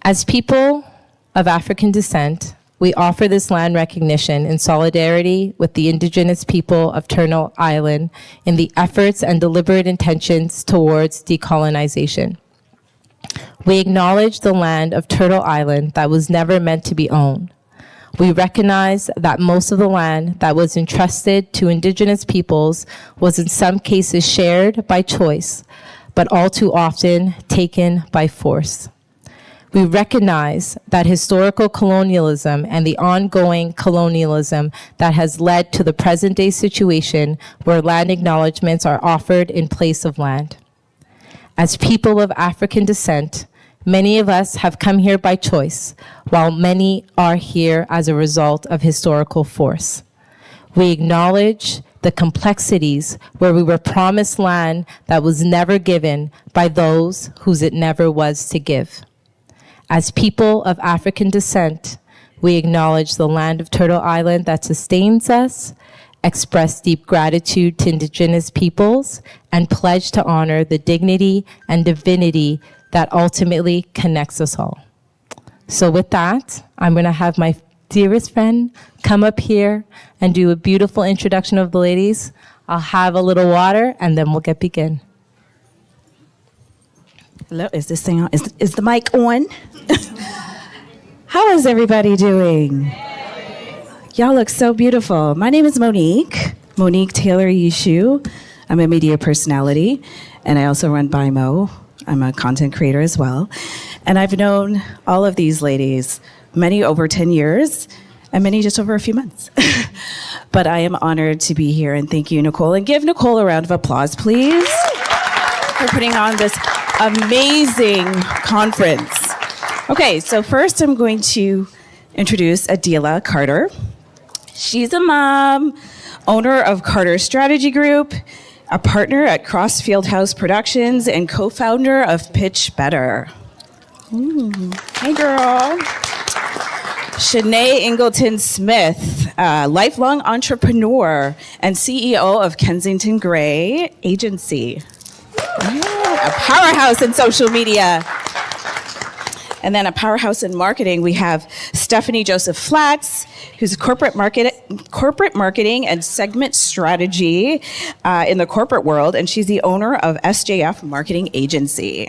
As people of African descent, we offer this land recognition in solidarity with the indigenous people of Turtle Island in the efforts and deliberate intentions towards decolonization. We acknowledge the land of Turtle Island that was never meant to be owned. We recognize that most of the land that was entrusted to indigenous peoples was in some cases shared by choice, but all too often taken by force. We recognize that historical colonialism and the ongoing colonialism that has led to the present-day situation where land acknowledgements are offered in place of land. As people of African descent, many of us have come here by choice, while many are here as a result of historical force. We acknowledge the complexities where we were promised land that was never given by those whose it never was to give. As people of African descent, we acknowledge the land of Turtle Island that sustains us, express deep gratitude to indigenous peoples, and pledge to honor the dignity and divinity that ultimately connects us all. So with that, I'm going to have my dearest friend come up here and do a beautiful introduction of the ladies. I'll have a little water, and then we'll get begin. Hello, is this thing on? Is the mic on? How is everybody doing? Y'all look so beautiful. My name is Monique Taylor Yishu. I'm a media personality, and I also run BIMO. I'm a content creator as well. And I've known all of these ladies, many over 10 years, and many just over a few months. But I am honored to be here, and thank you, Nicole. And give Nicole a round of applause, please, for putting on this amazing conference. Okay, so first I'm going to introduce Adeela Carter. She's a mom, owner of Carter Strategy Group, a partner at Crossfield House Productions, and co-founder of Pitch Better. Hey, girl. Shannae Ingleton Smith, lifelong entrepreneur and CEO of Kensington Gray Agency. A powerhouse in social media. And then a powerhouse in marketing, we have Stephanie Joseph Flatz, who's a corporate marketing and segment strategy in the corporate world, and she's the owner of SJF Marketing Agency.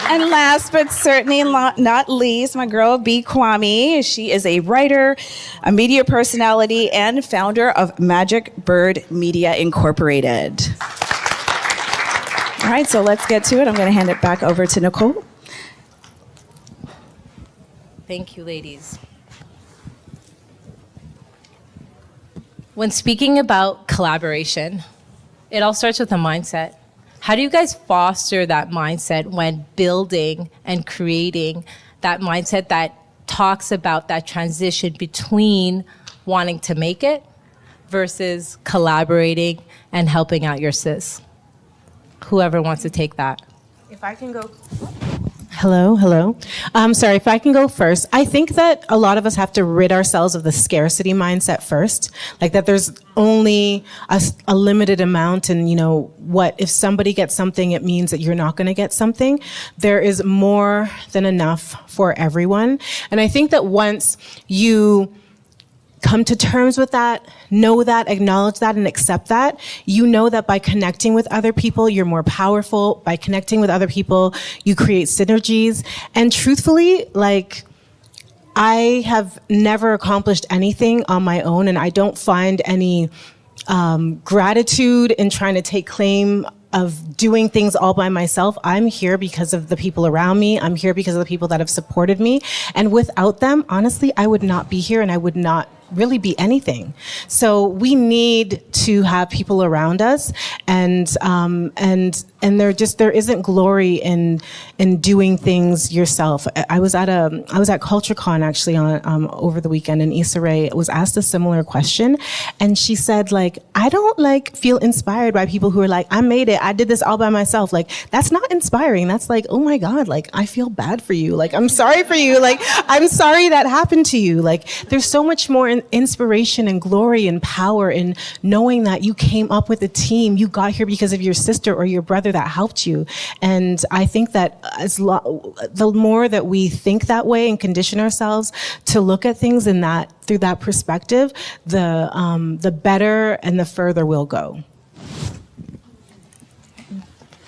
And last but certainly not least, my girl B. Quammie. She is a writer, a media personality, and founder of Magic Bird Media Incorporated. All right, so let's get to it. I'm going to hand it back over to Nicole. Thank you, ladies. When speaking about collaboration, it all starts with a mindset. How do you guys foster that mindset when building and creating that mindset that talks about that transition between wanting to make it versus collaborating and helping out your sis? Whoever wants to take that. If I can go. Hello. Sorry, if I can go first. I think that a lot of us have to rid ourselves of the scarcity mindset first. Like that there's only a limited amount, and what, if somebody gets something, it means that you're not going to get something. There is more than enough for everyone. And I think that once you come to terms with that, know that, acknowledge that, and accept that, you know that by connecting with other people, you're more powerful. By connecting with other people, you create synergies. And truthfully, I have never accomplished anything on my own, and I don't find any gratitude in trying to take claim of doing things all by myself. I'm here because of the people around me. I'm here because of the people that have supported me. And without them, honestly, I would not be here, and I would not really be anything. So we need to have people around us, and there isn't glory in doing things yourself. I was at CultureCon actually on over the weekend, and Issa Rae was asked a similar question, and she said, I don't feel inspired by people who are like, I made it, I did this all by myself. That's not inspiring. That's oh my God, I feel bad for you. I'm sorry for you. I'm sorry that happened to you. There's so much more inspiration and glory and power in knowing that you came up with a team. You got here because of your sister or your brother that helped you. And I think that the more that we think that way and condition ourselves to look at things in that through that perspective, the better and the further we'll go.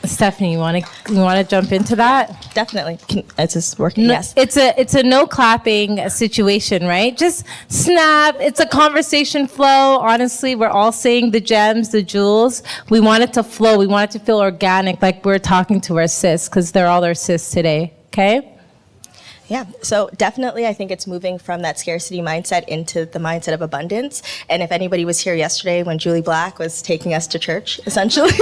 Stephanie, you want to jump into that? Definitely. Is this working? No, Yes. It's a no clapping situation, right? Just snap. It's a conversation flow. Honestly, we're all saying the gems, the jewels. We want it to flow. We want it to feel organic, like we're talking to our sis, because they're all our sis today. Okay? Yeah, so definitely I think it's moving from that scarcity mindset into the mindset of abundance. And if anybody was here yesterday when Julie Black was taking us to church, essentially,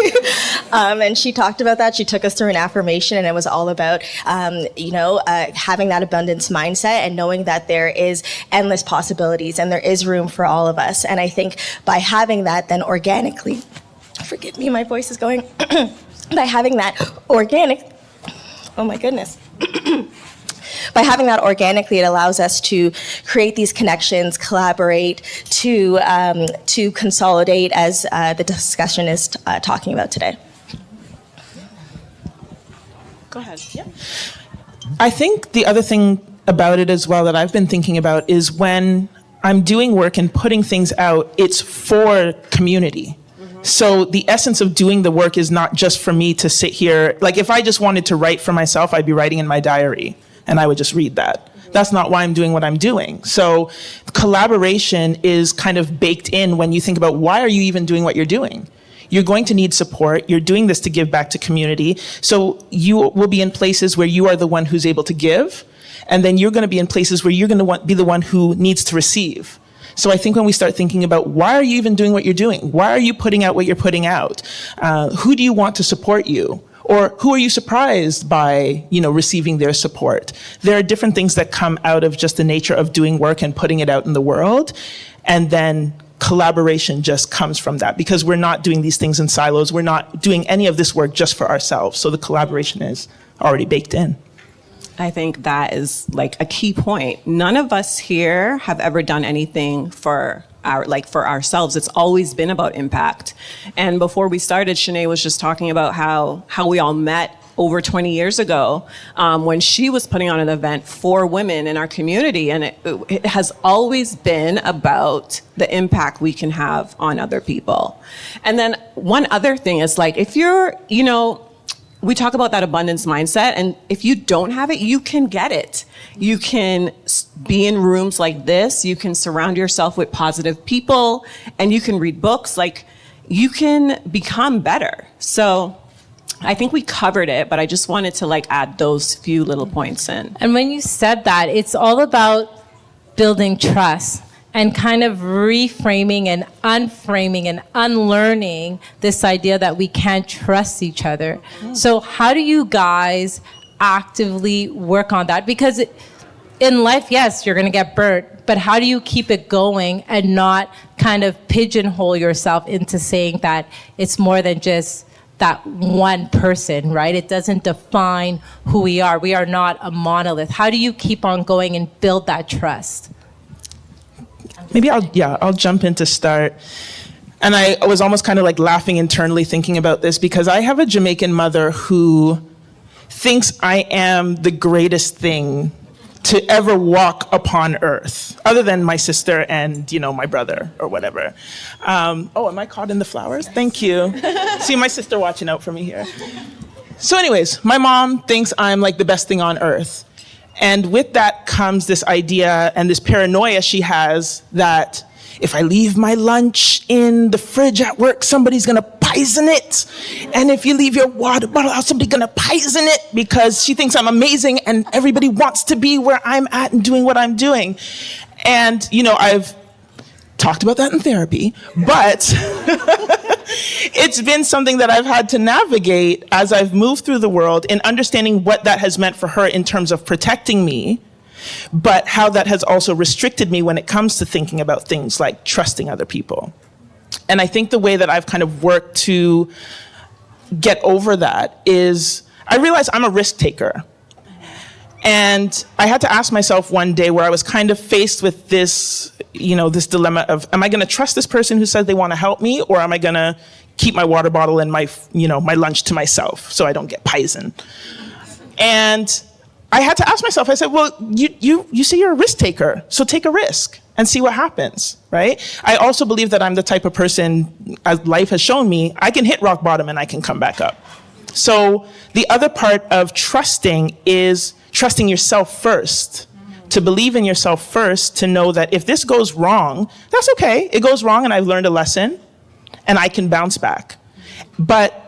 and she talked about that, she took us through an affirmation, and it was all about, having that abundance mindset and knowing that there is endless possibilities and there is room for all of us. And I think by having that, then organically, forgive me, my voice is going, by having that oh my goodness. By having that organically, it allows us to create these connections, collaborate, to consolidate, as the discussion is talking about today. Go ahead. Yeah. I think the other thing about it as well that I've been thinking about is when I'm doing work and putting things out, it's for community. So the essence of doing the work is not just for me to sit here. Like if I just wanted to write for myself, I'd be writing in my diary and I would just read that. That's not why I'm doing what I'm doing. So collaboration is kind of baked in when you think about why are you even doing what you're doing? You're going to need support. You're doing this to give back to community. So you will be in places where you are the one who's able to give. And then you're going to be in places where you're going to be the one who needs to receive. So I think when we start thinking about why are you even doing what you're doing? Why are you putting out what you're putting out? Who do you want to support you? Or who are you surprised by, receiving their support? There are different things that come out of just the nature of doing work and putting it out in the world. And then collaboration just comes from that because we're not doing these things in silos. We're not doing any of this work just for ourselves. So the collaboration is already baked in. I think that is like a key point. None of us here have ever done anything for ourselves. It's always been about impact. And before we started, Shannae was just talking about how we all met over 20 years ago when she was putting on an event for women in our community. And it has always been about the impact we can have on other people. And then one other thing is like, if you're, we talk about that abundance mindset, and if you don't have it, you can get it. You can be in rooms like this, you can surround yourself with positive people, and you can read books, like you can become better. So I think we covered it, but I just wanted to add those few little points in. And when you said that, it's all about building trust and kind of reframing and unframing and unlearning this idea that we can't trust each other. So how do you guys actively work on that? Because in life, yes, you're gonna get burnt, but how do you keep it going and not kind of pigeonhole yourself into saying that it's more than just that one person, right? It doesn't define who we are. We are not a monolith. How do you keep on going and build that trust? Maybe I'll jump in to start. And I was almost kind of laughing internally thinking about this because I have a Jamaican mother who thinks I am the greatest thing to ever walk upon earth, other than my sister and, my brother or whatever. Am I caught in the flowers? Thank you. See my sister watching out for me here. So anyways, my mom thinks I'm the best thing on earth. And with that comes this idea and this paranoia she has that if I leave my lunch in the fridge at work, somebody's gonna poison it. And if you leave your water bottle out, somebody's gonna poison it because she thinks I'm amazing and everybody wants to be where I'm at and doing what I'm doing. And, I've talked about that in therapy, but it's been something that I've had to navigate as I've moved through the world in understanding what that has meant for her in terms of protecting me, but how that has also restricted me when it comes to thinking about things like trusting other people. And I think the way that I've kind of worked to get over that is I realize I'm a risk taker. And I had to ask myself one day where I was kind of faced with this, this dilemma of, am I going to trust this person who says they want to help me, or am I going to keep my water bottle and my lunch to myself so I don't get poisoned? And I had to ask myself, I said, well, you say you're a risk taker, so take a risk and see what happens, right? I also believe that I'm the type of person, as life has shown me, I can hit rock bottom and I can come back up. So the other part of trusting is trusting yourself first, to believe in yourself first, to know that if this goes wrong, that's okay. It goes wrong and I've learned a lesson and I can bounce back. But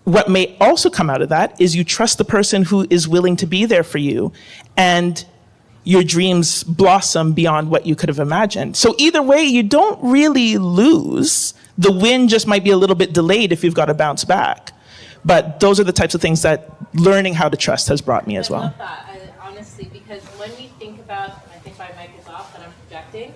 what may also come out of that is you trust the person who is willing to be there for you, and your dreams blossom beyond what you could have imagined. So either way, you don't really lose. The win just might be a little bit delayed if you've got to bounce back. But those are the types of things that learning how to trust has brought me as well. I love that, honestly, because when we think about, I think my mic is off, but I'm projecting.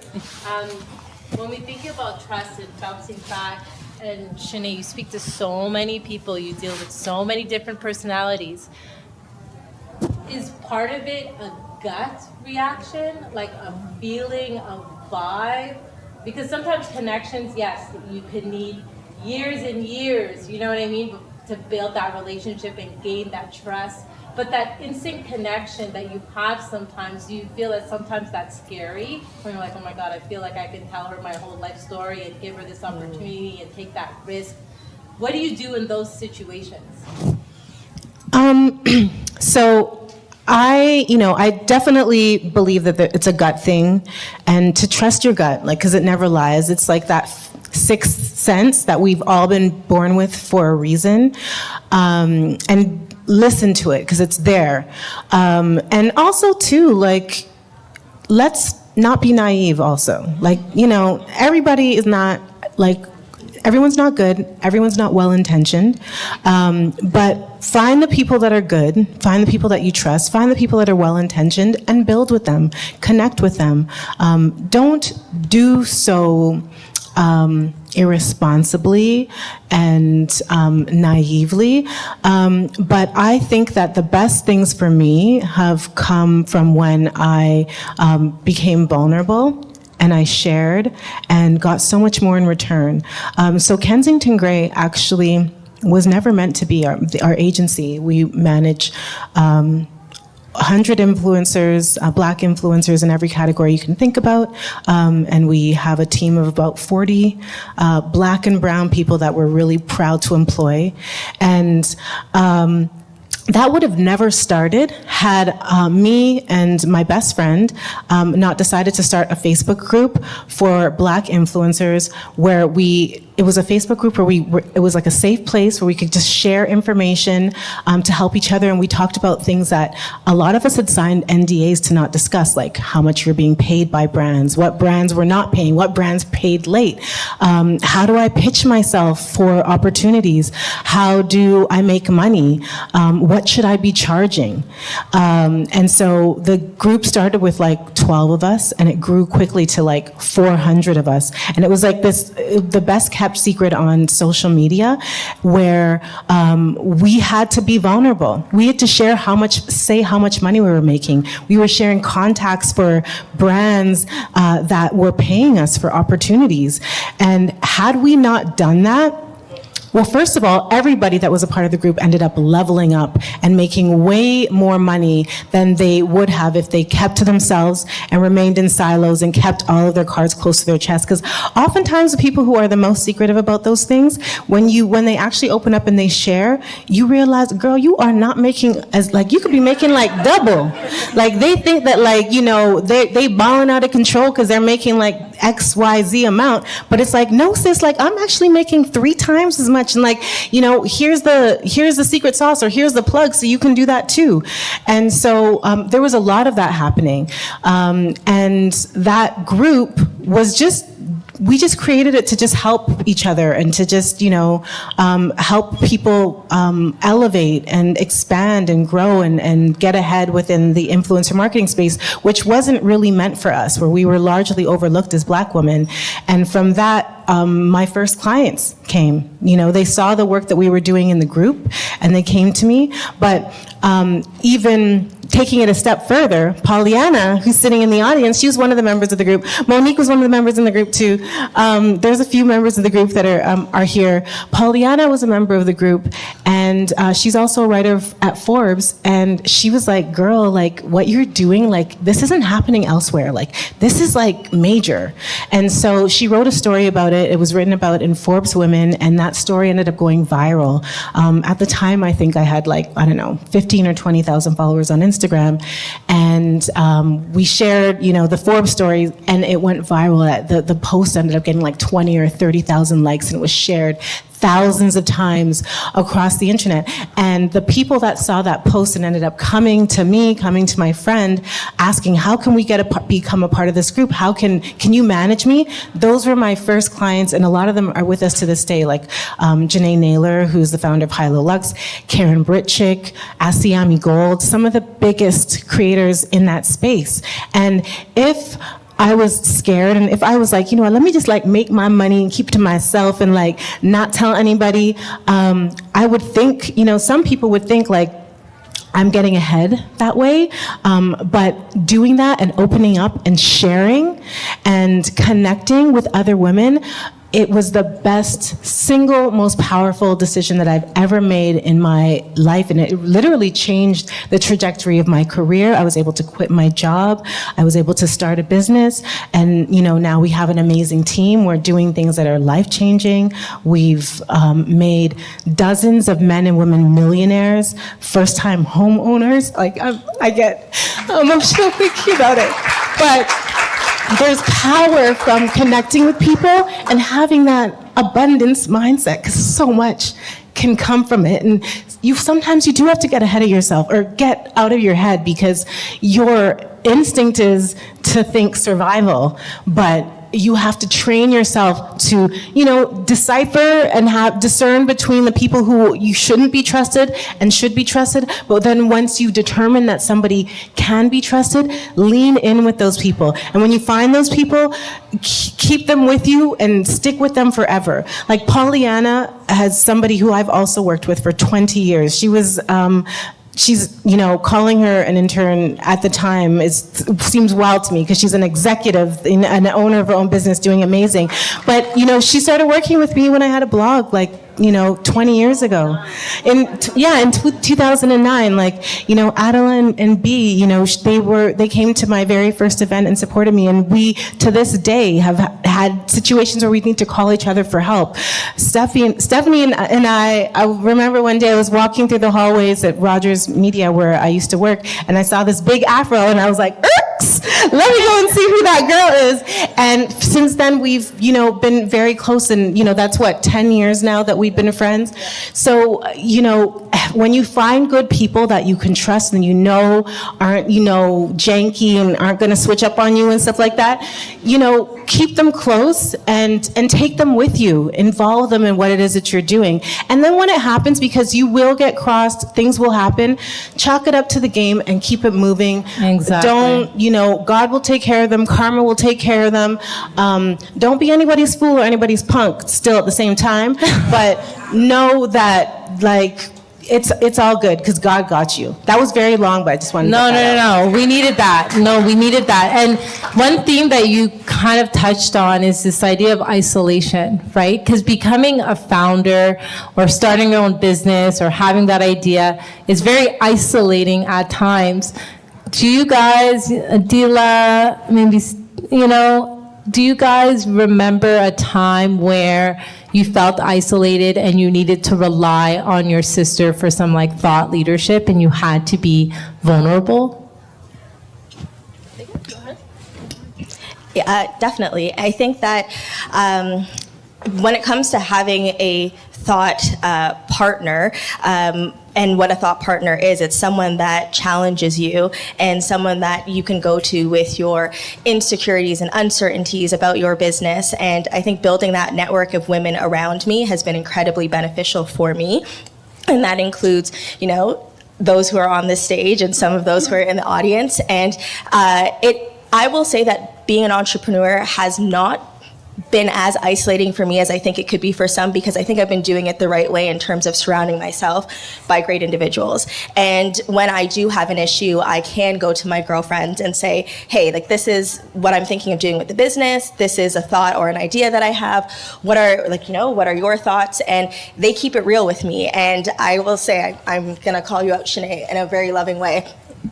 When we think about trust and bouncing back, and Shannae, you speak to so many people, you deal with so many different personalities. Is part of it a gut reaction, like a feeling, a vibe? Because sometimes connections, yes, you could need years and years, you know what I mean, to build that relationship and gain that trust. But that instant connection that you have sometimes, you feel that sometimes that's scary. When you're like, oh my God, I feel like I can tell her my whole life story and give her this opportunity and take that risk. What do you do in those situations? So I definitely believe that it's a gut thing, and to trust your gut, because it never lies. It's like that sixth sense that we've all been born with for a reason, and listen to it because it's there. And also too, let's not be naive also. Everybody is not everyone's not good, everyone's not well-intentioned, but find the people that are good, find the people that you trust, find the people that are well-intentioned, and build with them, connect with them. Don't do so irresponsibly and naively, but I think that the best things for me have come from when I became vulnerable and I shared and got so much more in return. So Kensington Gray actually was never meant to be our agency. We manage 100 influencers, Black influencers in every category you can think about. And we have a team of about 40 Black and brown people that we're really proud to employ. And that would have never started had me and my best friend not decided to start a Facebook group for Black influencers where it was a Facebook group where it was like a safe place where we could just share information to help each other. And we talked about things that a lot of us had signed NDAs to not discuss, like how much you're being paid by brands, what brands were not paying, what brands paid late. How do I pitch myself for opportunities? How do I make money? What should I be charging? And so the group started with 12 of us, and it grew quickly to 400 of us. And it was the best kept secret on social media, where we had to be vulnerable. We had to share how much money we were making. We were sharing contacts for brands that were paying us for opportunities. And had we not done that, well, first of all, everybody that was a part of the group ended up leveling up and making way more money than they would have if they kept to themselves and remained in silos and kept all of their cards close to their chest. Because oftentimes the people who are the most secretive about those things, when they actually open up and they share, you realize, girl, you are not making you could be making double. They think that they balling out of control because they're making XYZ amount, but it's no, sis, I'm actually making 3 times as much. And here's the secret sauce, or here's the plug, so you can do that too. And so there was a lot of that happening. And that group was we just created it to just help each other and to just, help people elevate and expand and grow and get ahead within the influencer marketing space, which wasn't really meant for us, where we were largely overlooked as Black women. And from that, my first clients came. They saw the work that we were doing in the group and they came to me. But even taking it a step further, Pollyanna, who's sitting in the audience, she was one of the members of the group. Monique was one of the members in the group too. There's a few members of the group that are here. Pollyanna was a member of the group, and she's also a writer at Forbes. And she was like, "Girl, like what you're doing, like this isn't happening elsewhere. Like this is like major." And so she wrote a story about it. It was written about in Forbes Women, and that story ended up going viral. At the time, I think I had like, I don't know, 15 or 20,000 followers on Instagram, and we shared, the Forbes story, and it went viral. The post ended up getting like 20 or 30,000 likes, and it was shared thousands of times across the internet. And the people that saw that post and ended up coming to me, coming to my friend, asking, how can we become a part of this group? How can you manage me? Those were my first clients, and a lot of them are with us to this day, like Janae Naylor, who's the founder of Hilo Lux, Karen Britchick, Asiami Gold, some of the biggest creators in that space. And if I was scared, and if I was like, let me just like make my money and keep it to myself and like not tell anybody, I would think, some people would think like I'm getting ahead that way, but doing that and opening up and sharing and connecting with other women, it was the best, single, most powerful decision that I've ever made in my life. And it literally changed the trajectory of my career. I was able to quit my job. I was able to start a business. And, now we have an amazing team. We're doing things that are life-changing. We've made dozens of men and women millionaires, first-time homeowners. Like, I get emotional thinking about it. But there's power from connecting with people and having that abundance mindset, because so much can come from it. And sometimes you do have to get ahead of yourself or get out of your head, because your instinct is to think survival, but you have to train yourself to, decipher and discern between the people who you shouldn't be trusted and should be trusted. But then once you determine that somebody can be trusted, lean in with those people. And when you find those people, keep them with you and stick with them forever. Like Pollyanna has somebody who I've also worked with for 20 years. She was, she's, calling her an intern at the time seems wild to me, because she's an executive and an owner of her own business doing amazing. But, she started working with me when I had a blog, like, 20 years ago. In 2009, like, Adeela and B, they came to my very first event and supported me. And we, to this day, have had situations where we need to call each other for help. Stephanie and I remember one day I was walking through the hallways at Rogers Media, where I used to work, and I saw this big afro, and I was like, let me go and see who that girl is. And since then, we've, been very close, and, that's 10 years now that we've been friends. So, when you find good people that you can trust and aren't, janky and aren't going to switch up on you and stuff like that, keep them close and take them with you. Involve them in what it is that you're doing. And then when it happens, because you will get crossed, things will happen, chalk it up to the game and keep it moving. Exactly. Don't, God will take care of them. Karma will take care of them. Don't be anybody's fool or anybody's punk still at the same time. But know that, like, it's all good, because God got you. That was very long, but I just wanted to get that out. No. We needed that. No, we needed that. And one theme that you kind of touched on is this idea of isolation, right? Because becoming a founder or starting your own business or having that idea is very isolating at times. Do you guys, Adeela, maybe, do you guys remember a time where you felt isolated and you needed to rely on your sister for some like thought leadership and you had to be vulnerable? Yeah, definitely. I think that when it comes to having a thought partner, and what a thought partner is, it's someone that challenges you and someone that you can go to with your insecurities and uncertainties about your business. And I think building that network of women around me has been incredibly beneficial for me. And that includes, those who are on this stage and some of those who are in the audience. And I will say that being an entrepreneur has not been as isolating for me as I think it could be for some, because I think I've been doing it the right way in terms of surrounding myself by great individuals. And when I do have an issue, I can go to my girlfriend and say, hey, like, this is what I'm thinking of doing with the business. This is a thought or an idea that I have. What are your thoughts? And they keep it real with me. And I will say, I'm going to call you out, Shannae, in a very loving way.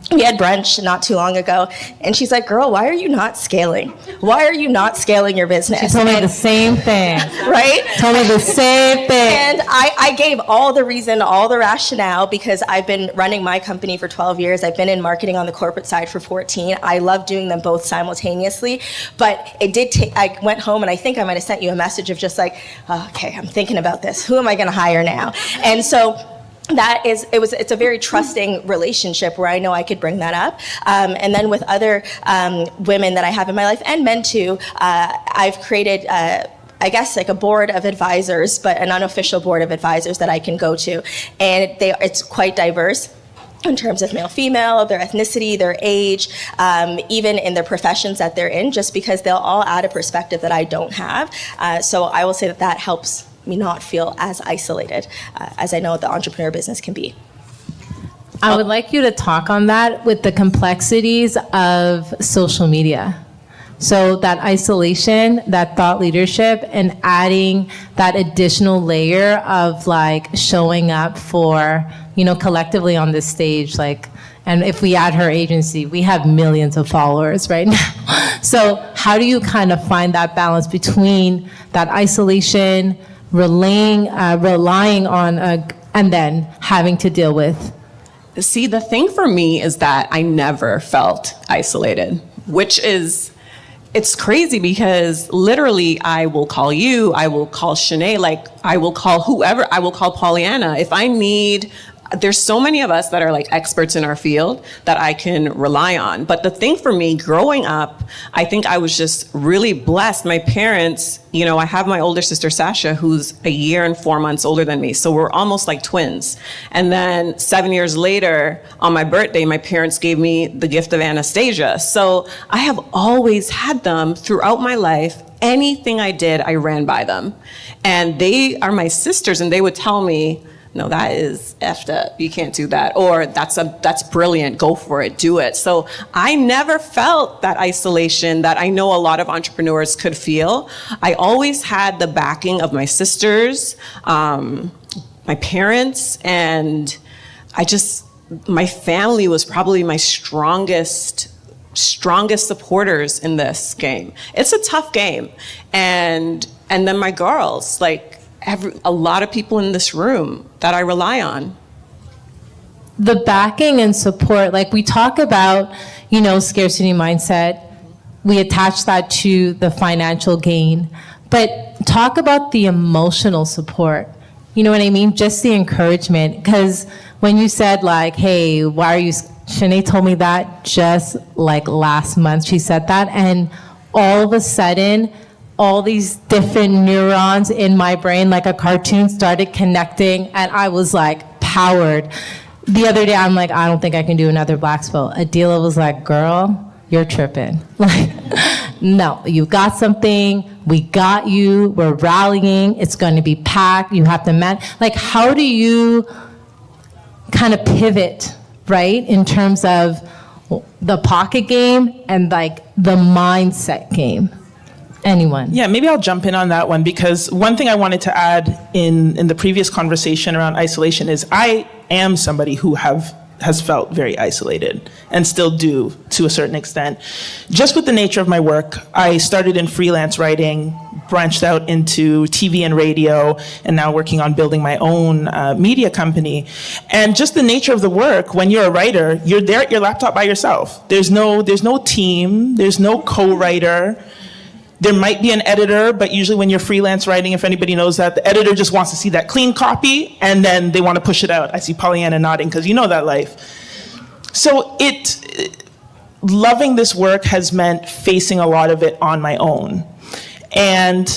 We had brunch not too long ago, and she's like, girl, why are you not scaling? Why are you not scaling your business? She told me the same thing. Right? Told me the same thing. And I gave all the reason, all the rationale, because I've been running my company for 12 years. I've been in marketing on the corporate side for 14. I love doing them both simultaneously. But it did take, I went home and I think I might have sent you a message of just like, oh, okay, I'm thinking about this. Who am I going to hire now? And so it's a very trusting relationship where I know I could bring that up. And then with other women that I have in my life, and men too, I've created I guess like a board of advisors, but an unofficial board of advisors that I can go to. And it's quite diverse in terms of male, female, their ethnicity, their age, even in their professions that they're in, just because they'll all add a perspective that I don't have. So I will say that helps me not feel as isolated as I know the entrepreneur business can be. I would like you to talk on that with the complexities of social media. So that isolation, that thought leadership, and adding that additional layer of like showing up for, collectively on this stage, like, and if we add her agency, we have millions of followers right now. So how do you kind of find that balance between that isolation, relying on and then having to deal with? See, the thing for me is that I never felt isolated, which is, it's crazy because literally I will call you, I will call Shannae, like I will call whoever, I will call Pollyanna. If I need, there's so many of us that are like experts in our field that I can rely on. But the thing for me growing up, I think I was just really blessed. My parents, I have my older sister, Sasha, who's a year and 4 months older than me. So we're almost like twins. And then 7 years later, on my birthday, my parents gave me the gift of Anastasia. So I have always had them throughout my life. Anything I did, I ran by them. And they are my sisters, and they would tell me, no, that is effed up. You can't do that. Or that's brilliant. Go for it. Do it. So I never felt that isolation that I know a lot of entrepreneurs could feel. I always had the backing of my sisters, my parents, and my family was probably my strongest supporters in this game. It's a tough game. And then my girls, like, a lot of people in this room that I rely on. The backing and support, like we talk about, scarcity mindset, we attach that to the financial gain, but talk about the emotional support. You know what I mean? Just the encouragement. Because when you said like, hey, why are you, Shannae told me that just like last month, she said that, and all of a sudden, all these different neurons in my brain, like a cartoon, started connecting, and I was like powered. The other day, I'm like, I don't think I can do another BLAXPO. Adeela was like, girl, you're tripping. Like, no, you got something, we got you, we're rallying, it's going to be packed, you have to like, how do you kind of pivot, right, in terms of the pocket game and like the mindset game? Anyone? Yeah, maybe I'll jump in on that one, because one thing I wanted to add in the previous conversation around isolation is I am somebody who has felt very isolated and still do to a certain extent. Just with the nature of my work, I started in freelance writing, branched out into TV and radio, and now working on building my own media company. And just the nature of the work, when you're a writer, you're there at your laptop by yourself. There's no team, there's no co-writer. There might be an editor, but usually when you're freelance writing, if anybody knows that, the editor just wants to see that clean copy, and then they want to push it out. I see Pollyanna nodding, because you know that life. So loving this work has meant facing a lot of it on my own. And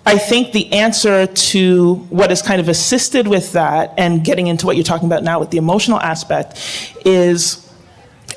I think the answer to what has kind of assisted with that, and getting into what you're talking about now with the emotional aspect, is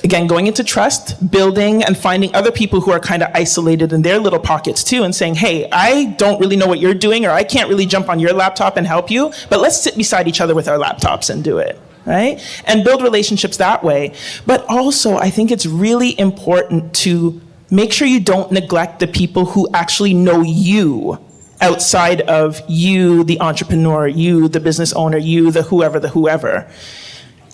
again, going into trust, building and finding other people who are kind of isolated in their little pockets too, and saying, hey, I don't really know what you're doing, or I can't really jump on your laptop and help you, but let's sit beside each other with our laptops and do it, right? And build relationships that way. But also, I think it's really important to make sure you don't neglect the people who actually know you outside of you, the entrepreneur, you, the business owner, you, the whoever.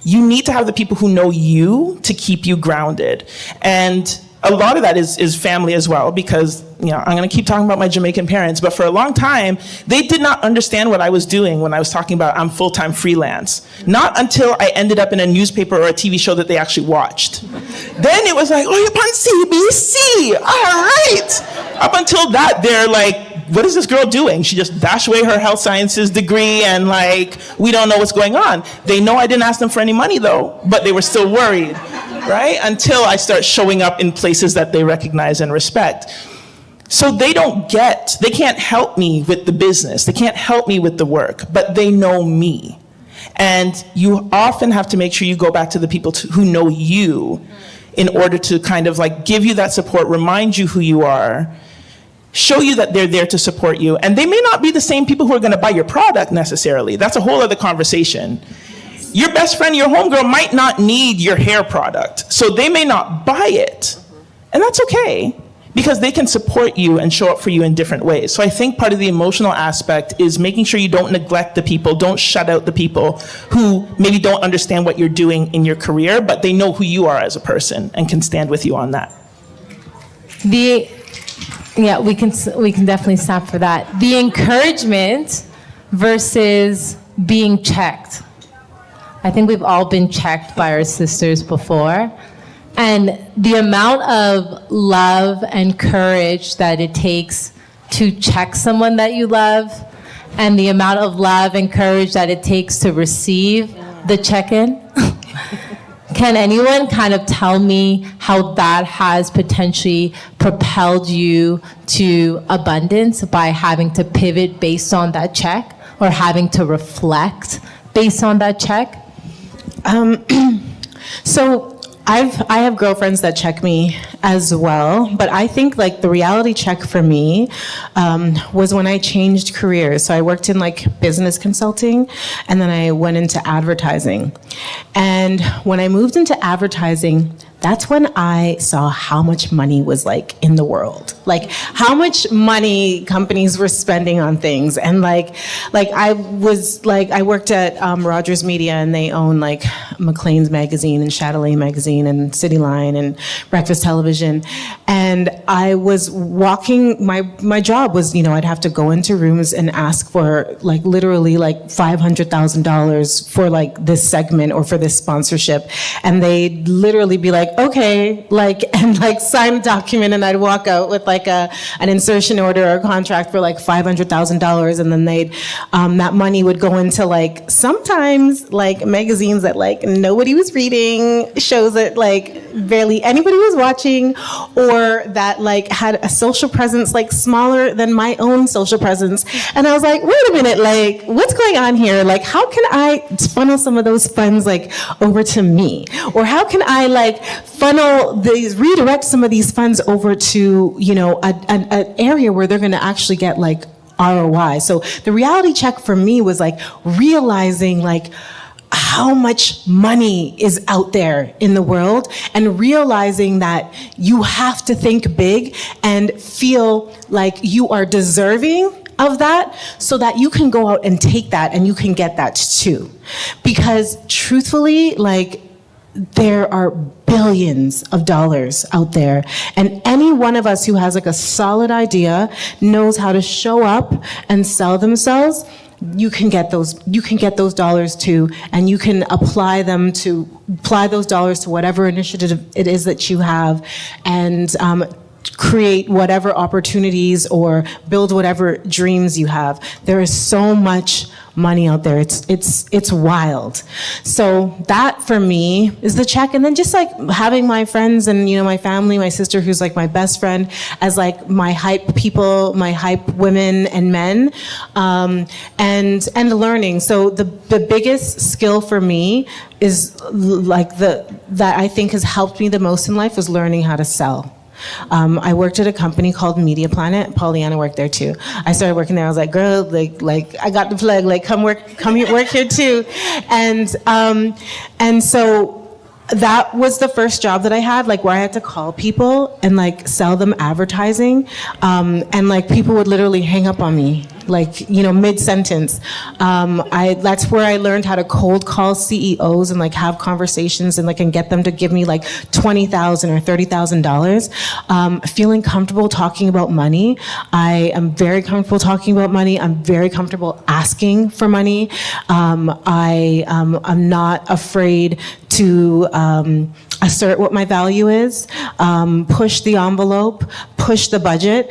You need to have the people who know you to keep you grounded. And a lot of that is family as well, because, I'm going to keep talking about my Jamaican parents, but for a long time, they did not understand what I was doing when I was talking about I'm full-time freelance. Not until I ended up in a newspaper or a TV show that they actually watched. Then it was like, oh, you're on CBC, all right. Up until that, they're like, what is this girl doing? She just dashed away her health sciences degree and we don't know what's going on. They know I didn't ask them for any money though, but they were still worried, right? Until I start showing up in places that they recognize and respect. So they can't help me with the business. They can't help me with the work, but they know me. And you often have to make sure you go back to the people who know you in order to kind of give you that support, remind you who you are, show you that they're there to support you. And they may not be the same people who are going to buy your product necessarily. That's a whole other conversation. Your best friend, your homegirl might not need your hair product, so they may not buy it. And that's okay, because they can support you and show up for you in different ways. So I think part of the emotional aspect is making sure you don't neglect the people, don't shut out the people who maybe don't understand what you're doing in your career, but they know who you are as a person and can stand with you on that. Yeah, we can definitely stop for that. The encouragement versus being checked. I think we've all been checked by our sisters before. And the amount of love and courage that it takes to check someone that you love, and the amount of love and courage that it takes to receive the check-in. Can anyone kind of tell me how that has potentially propelled you to abundance by having to pivot based on that check, or having to reflect based on that check? So I have girlfriends that check me as well, but I think the reality check for me was when I changed careers. So I worked in business consulting, and then I went into advertising. And when I moved into advertising, that's when I saw how much money was in the world, how much money companies were spending on things. And I worked at Rogers Media, and they own Maclean's magazine and Chatelaine magazine and Cityline and Breakfast Television. And I was walking, my job was, I'd have to go into rooms and ask for literally $500,000 for this segment or for this sponsorship. And they'd literally be okay, and sign a document, and I'd walk out with an insertion order or a contract for $500,000, and then they'd that money would go into sometimes magazines that nobody was reading, shows that barely anybody was watching, or that had a social presence smaller than my own social presence. And I was like, wait a minute, what's going on here? How can I funnel some of those funds over to me? Or how can I redirect some of these funds over to, an area where they're going to actually get ROI. So the reality check for me was realizing how much money is out there in the world, and realizing that you have to think big and feel like you are deserving of that, so that you can go out and take that and you can get that too. Because truthfully, there are billions of dollars out there, and any one of us who has a solid idea, knows how to show up and sell themselves, you can get those dollars too, and you can apply those dollars to whatever initiative it is that you have, and create whatever opportunities or build whatever dreams you have. There is so much money out there. It's wild. So that for me is the check. And then just like having my friends and, you know, my family, my sister who's like my best friend as like my hype people, my hype women and men, and the learning. So the biggest skill for me is like that I think has helped me the most in life was learning how to sell. I worked at a company called Media Planet. Pollyanna worked there too. I started working there. I was like, girl, like I got the plug. Like, come work here too. And so that was the first job that I had, like where I had to call people and like sell them advertising. And like people would literally hang up on me, like, you know, mid-sentence. That's where I learned how to cold call CEOs and like have conversations and get them to give me like $20,000 or $30,000. Feeling comfortable talking about money. I am very comfortable talking about money. I'm very comfortable asking for money. I'm not afraid to assert what my value is, push the envelope, push the budget,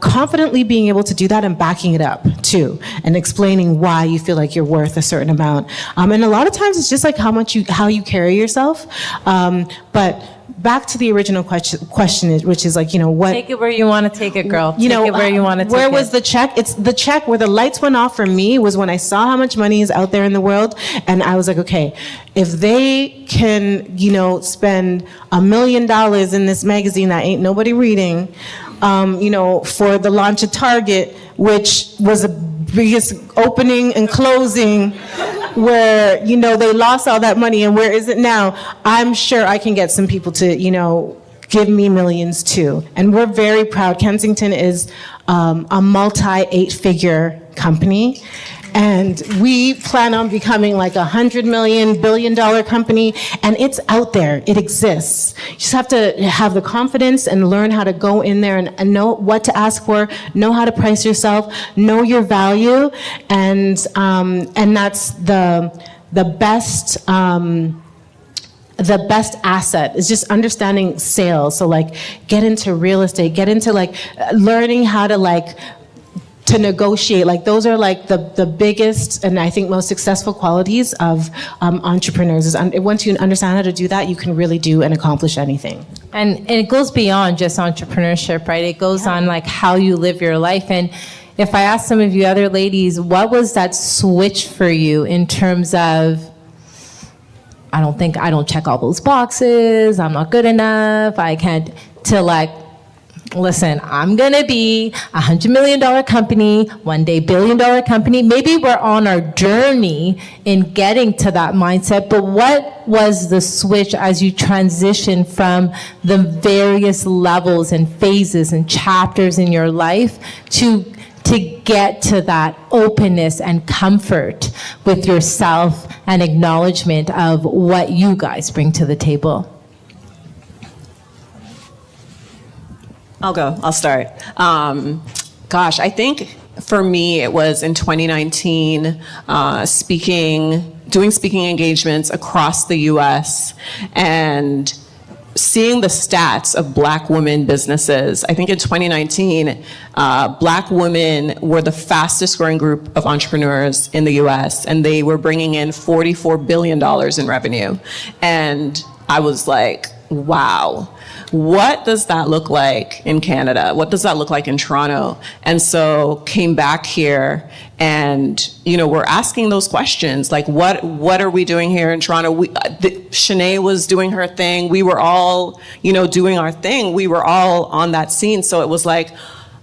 confidently being able to do that and backing it up too, and explaining why you feel like you're worth a certain amount. And a lot of times it's just like how you carry yourself. But back to the original question, which is like, you know, what? Take it where you want to take it, girl. You know, take it where you want to take it. Where was the check? It's the check where the lights went off for me was when I saw how much money is out there in the world, and I was like, okay, if they can, you know, spend $1 million in this magazine that ain't nobody reading, you know, for the launch of Target, which was the biggest opening and closing, where, you know, they lost all that money, and where is it now? I'm sure I can get some people to, you know, give me millions too. And we're very proud. Kensington is a multi-8-figure company. And we plan on becoming like $100 million, billion-dollar company, and it's out there. It exists. You just have to have the confidence and learn how to go in there and know what to ask for, know how to price yourself, know your value, and that's the best. The best asset is just understanding sales. So like, get into real estate, get into like learning how to like. To negotiate, like those are like the biggest and I think most successful qualities of entrepreneurs. Is once you understand how to do that, you can really do and accomplish anything. And it goes beyond just entrepreneurship, right? It goes on like how you live your life. And if I ask some of you other ladies, what was that switch for you in terms of, I don't check all those boxes, I'm not good enough, I can't, to like, listen, I'm gonna be $100 million company, one day $1 billion company. Maybe we're on our journey in getting to that mindset, but what was the switch as you transition from the various levels and phases and chapters in your life to get to that openness and comfort with yourself and acknowledgement of what you guys bring to the table? I'll go. I'll start. Gosh, I think for me it was in 2019, doing speaking engagements across the U.S. and seeing the stats of Black women businesses. I think in 2019, Black women were the fastest growing group of entrepreneurs in the U.S. and they were bringing in $44 billion in revenue. And I was like, wow. What does that look like in Canada? What does that look like in Toronto? And so came back here and, you know, we're asking those questions. Like, what are we doing here in Toronto? Shannae was doing her thing. We were all, you know, doing our thing. We were all on that scene. So it was like,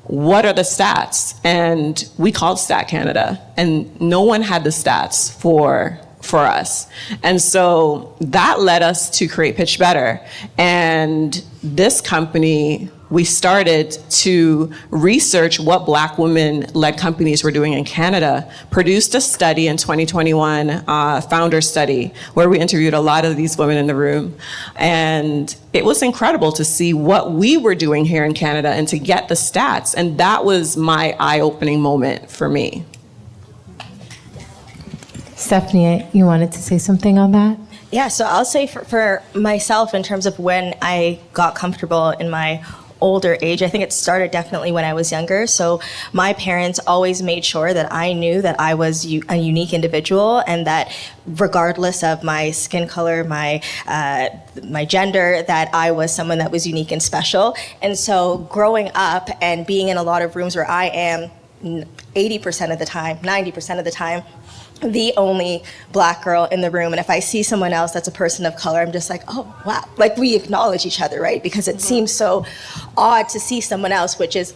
what are the stats? And we called Stat Canada and no one had the stats for us. And so that led us to create Pitch Better. And this company, we started to research what Black women-led companies were doing in Canada, produced a study in 2021, founder study, where we interviewed a lot of these women in the room. And it was incredible to see what we were doing here in Canada and to get the stats. And that was my eye-opening moment for me. Stephanie, you wanted to say something on that? Yeah, so I'll say for myself in terms of when I got comfortable in my older age. I think it started definitely when I was younger. So my parents always made sure that I knew that I was a unique individual, and that regardless of my skin color, my gender, that I was someone that was unique and special. And so growing up and being in a lot of rooms where I am 80% of the time, 90% of the time, the only Black girl in the room. And if I see someone else that's a person of color, I'm just like, oh, wow. Like, we acknowledge each other, right? Because it seems so odd to see someone else, which is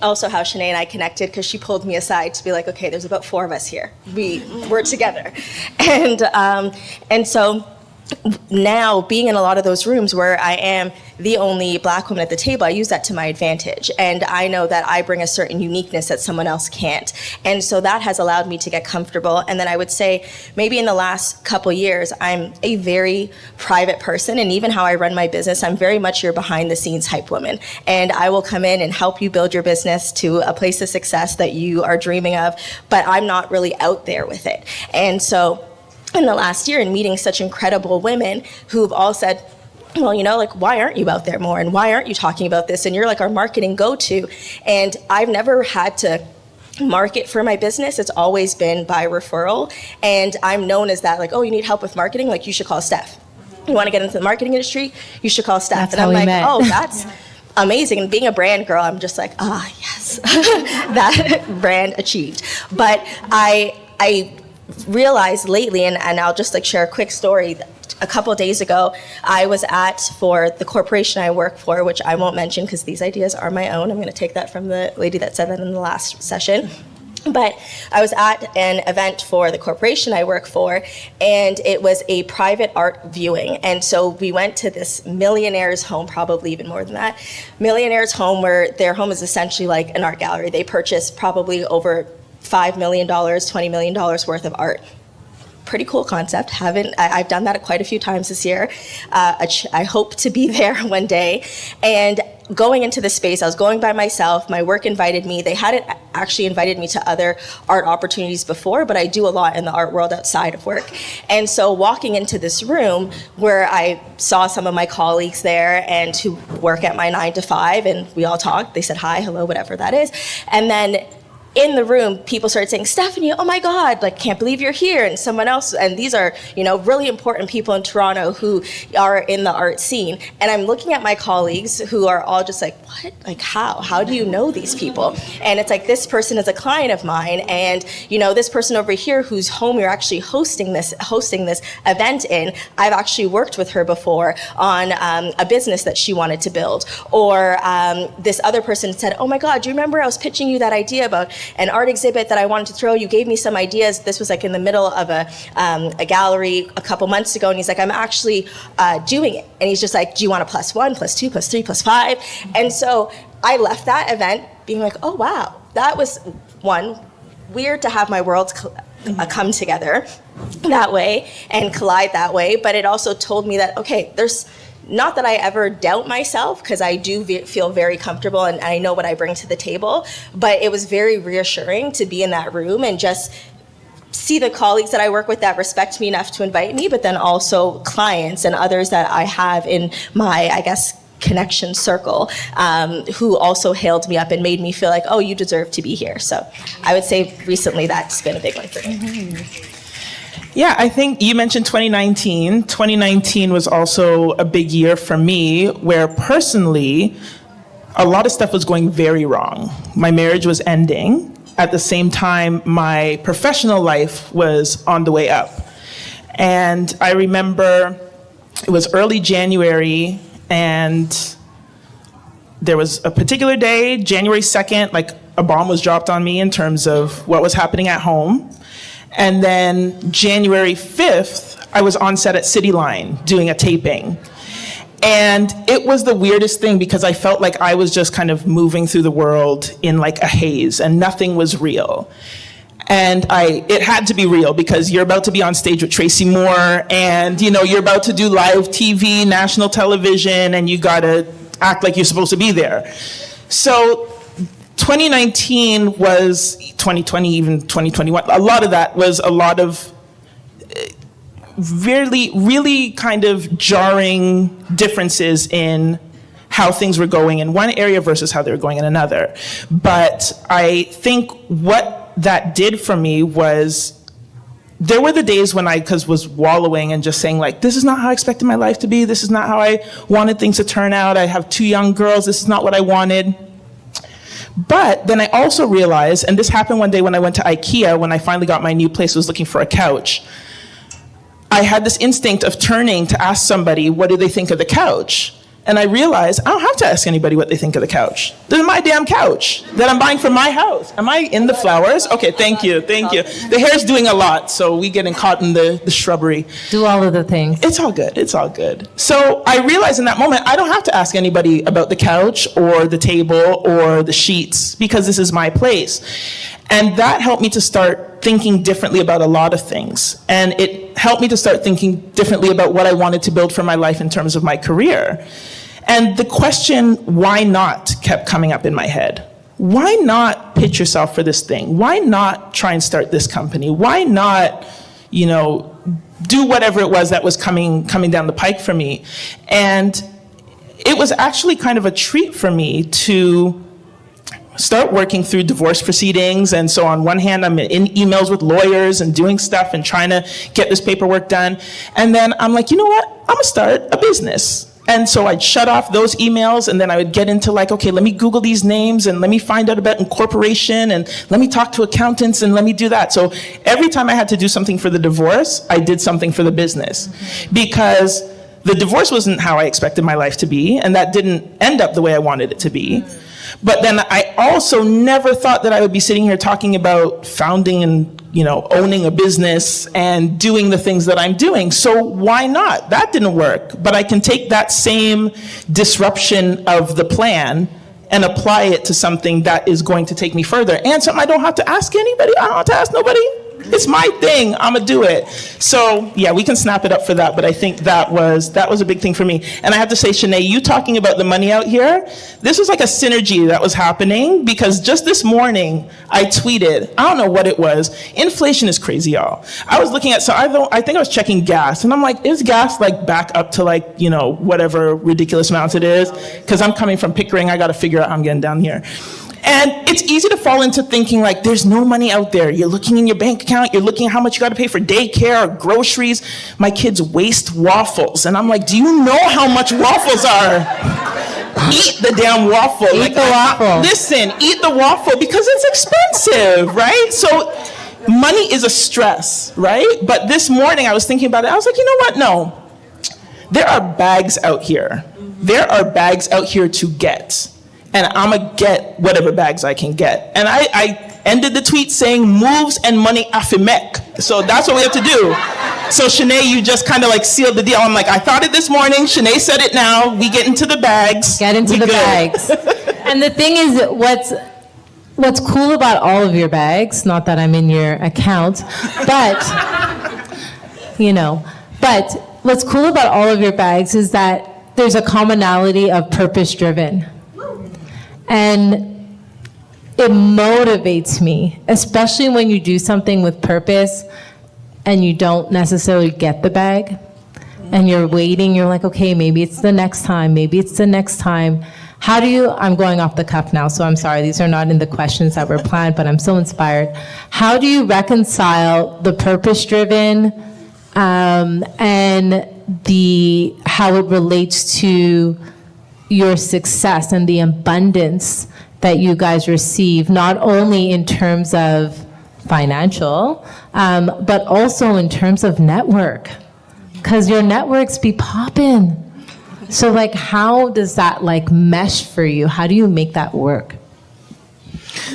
also how Shannae and I connected, because she pulled me aside to be like, okay, there's about 4 of us here. We're together. And so now, being in a lot of those rooms where I am the only Black woman at the table, I use that to my advantage. And I know that I bring a certain uniqueness that someone else can't. And so that has allowed me to get comfortable. And then I would say maybe in the last couple years, I'm a very private person. And even how I run my business, I'm very much your behind the scenes hype woman. And I will come in and help you build your business to a place of success that you are dreaming of. But I'm not really out there with it. And so in the last year, and meeting such incredible women who've all said, well, you know, like, why aren't you out there more? And why aren't you talking about this? And you're like our marketing go-to. And I've never had to market for my business. It's always been by referral. And I'm known as that, like, oh, you need help with marketing? Like, you should call Steph. You want to get into the marketing industry? You should call Steph. That's and I'm like, met. oh, that's amazing. And being a brand girl, I'm just like, yes, that brand achieved. But I realized lately, and I'll just like share a quick story. A couple of days ago, I was for the corporation I work for, which I won't mention because these ideas are my own. I'm going to take that from the lady that said that in the last session. But I was at an event for the corporation I work for, and it was a private art viewing. And so we went to this millionaire's home, probably even more than that, millionaire's home, where their home is essentially like an art gallery. They purchased probably over $5 million, $20 million worth of art. Pretty cool concept. I've done that quite a few times this year. I hope to be there one day. And going into the space, I was going by myself. My work invited me. They hadn't actually invited me to other art opportunities before, but I do a lot in the art world outside of work. And so walking into this room where I saw some of my colleagues there and who work at my 9 to 5, and we all talked. They said hi, hello, whatever that is. And then in the room, people started saying, Stephanie, oh my God, like, can't believe you're here. And someone else, and these are, you know, really important people in Toronto who are in the art scene. And I'm looking at my colleagues who are all just like, what? Like, how do you know these people? And it's like, this person is a client of mine. And, you know, this person over here whose home you're actually hosting this event in, I've actually worked with her before on a business that she wanted to build. Or this other person said, oh my God, do you remember I was pitching you that idea about an art exhibit that I wanted to throw? You gave me some ideas. This was like in the middle of a gallery a couple months ago, and he's like, I'm actually doing it. And he's just like, do you want a +1, +2, +3, +5? And so I left that event being like, oh wow, that was one, weird to have my worlds come together that way and collide that way, but it also told me that, okay, there's not that I ever doubt myself, because I do feel very comfortable and I know what I bring to the table, but it was very reassuring to be in that room and just see the colleagues that I work with that respect me enough to invite me, but then also clients and others that I have in my, I guess, connection circle, who also hailed me up and made me feel like, oh, you deserve to be here. So I would say recently that's been a big one for me. Yeah, I think you mentioned 2019. 2019 was also a big year for me, where personally, a lot of stuff was going very wrong. My marriage was ending. At the same time, my professional life was on the way up. And I remember it was early January, and there was a particular day, January 2nd, like a bomb was dropped on me in terms of what was happening at home. And then January 5th, I was on set at City Line doing a taping. And it was the weirdest thing because I felt like I was just kind of moving through the world in like a haze and nothing was real. And it had to be real because you're about to be on stage with Tracy Moore and, you know, you're about to do live TV, national television, and you gotta act like you're supposed to be there. So 2019 was 2020, even 2021. A lot of that was a lot of really kind of jarring differences in how things were going in one area versus how they were going in another. But I think what that did for me was, there were the days when I was wallowing and just saying like, this is not how I expected my life to be. This is not how I wanted things to turn out. I have 2 young girls. This is not what I wanted. But then I also realized, and this happened one day when I went to IKEA, when I finally got my new place, was looking for a couch. I had this instinct of turning to ask somebody, what do they think of the couch? And I realized I don't have to ask anybody what they think of the couch. This is my damn couch that I'm buying from my house. Am I in the flowers? Okay, thank you. The hair's doing a lot, so we getting caught in the shrubbery. Do all of the things. It's all good. So I realized in that moment, I don't have to ask anybody about the couch or the table or the sheets, because this is my place. And that helped me to start thinking differently about a lot of things. And it helped me to start thinking differently about what I wanted to build for my life in terms of my career. And the question, why not, kept coming up in my head. Why not pitch yourself for this thing? Why not try and start this company? Why not, do whatever it was that was coming down the pike for me? And it was actually kind of a treat for me to start working through divorce proceedings. And so on one hand, I'm in emails with lawyers and doing stuff and trying to get this paperwork done. And then I'm like, you know what? I'm gonna start a business. And so I'd shut off those emails, and then I would get into like, okay, let me Google these names and let me find out about incorporation and let me talk to accountants and let me do that. So every time I had to do something for the divorce, I did something for the business, because the divorce wasn't how I expected my life to be, and that didn't end up the way I wanted it to be. But then I also never thought that I would be sitting here talking about founding and owning a business and doing the things that I'm doing. So why not? That didn't work. But I can take that same disruption of the plan and apply it to something that is going to take me further. And something I don't have to ask anybody. I don't have to ask nobody. It's my thing. I'm gonna do it. So yeah, we can snap it up for that. But I think that was a big thing for me. And I have to say, Shannae, you talking about the money out here, this was like a synergy that was happening, because just this morning I tweeted, I don't know what it was. Inflation is crazy, y'all. I was looking at, I think I was checking gas, and I'm like, is gas like back up to like, whatever ridiculous amounts it is? Because I'm coming from Pickering, I got to figure out how I'm getting down here. And it's easy to fall into thinking like there's no money out there. You're looking in your bank account, you're looking at how much you got to pay for daycare or groceries. My kids waste waffles. And I'm like, do you know how much waffles are? Eat the damn waffle. Eat the waffle. Listen, eat the waffle because it's expensive, right? So money is a stress, right? But this morning I was thinking about it. I was like, you know what? No. There are bags out here. There are bags out here to get. And I'm going to get whatever bags I can get. And I ended the tweet saying, moves and money afimek. So that's what we have to do. So Shannae, you just kind of like sealed the deal. I'm like, I thought it this morning. Shannae said it now. We get into the bags. Get into the bags. And the thing is, what's cool about all of your bags, not that I'm in your account, but, but what's cool about all of your bags is that there's a commonality of purpose-driven. And it motivates me, especially when you do something with purpose and you don't necessarily get the bag and you're waiting, you're like, okay, maybe it's the next time, I'm going off the cuff now, so I'm sorry, these are not in the questions that were planned, but I'm so inspired. How do you reconcile the purpose-driven and how it relates to your success and the abundance that you guys receive, not only in terms of financial, but also in terms of network, because your networks be popping. So like, how does that like mesh for you? How do you make that work?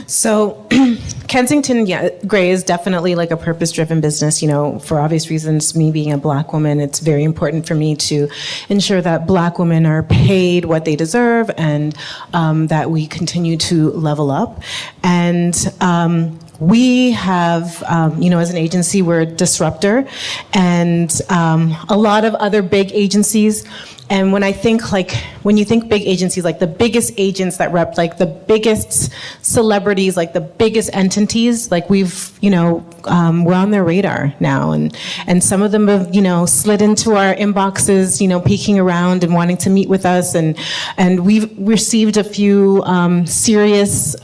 So Kensington, Gray is definitely like a purpose-driven business. For obvious reasons, me being a Black woman, it's very important for me to ensure that Black women are paid what they deserve and that we continue to level up. And we have, as an agency, we're a disruptor, and a lot of other big agencies. And when you think big agencies, like the biggest agents that rep, like the biggest celebrities, like the biggest entities, like we're on their radar now. And some of them have, slid into our inboxes, peeking around and wanting to meet with us. And we've received a few serious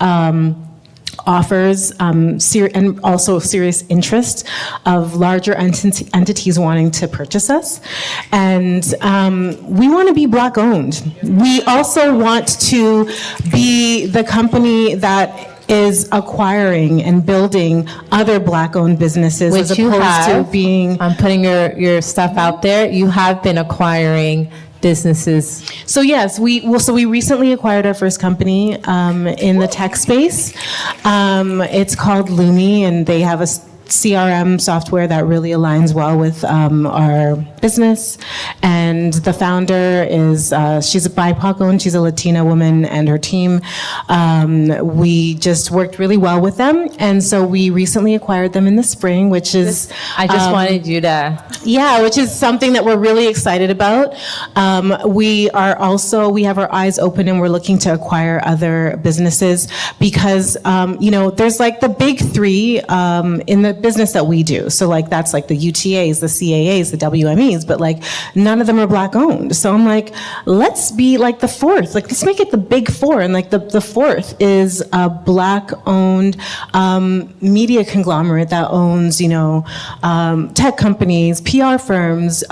offers, and also serious interest of larger entities wanting to purchase us. And we want to be Black owned. We also want to be the company that is acquiring and building other Black owned businesses, Which as you opposed have. to being... I'm putting your stuff out there. You have been acquiring businesses. So yes, we recently acquired our first company in the tech space. It's called Lumi, and they have a CRM software that really aligns well with our business. And the founder is, she's a BIPOC owned, she's a Latina woman, and her team. We just worked really well with them. And so we recently acquired them in the spring, which is... I just wanted you to... Yeah, which is something that we're really excited about. We have our eyes open, and we're looking to acquire other businesses because, there's like the big three in the business that we do. So like that's like the UTAs, the CAAs, the WMEs, but like none of them are Black owned. So I'm like, let's be like the fourth. Like let's make it the big four. And like the fourth is a Black owned media conglomerate that owns, tech companies, PR firms,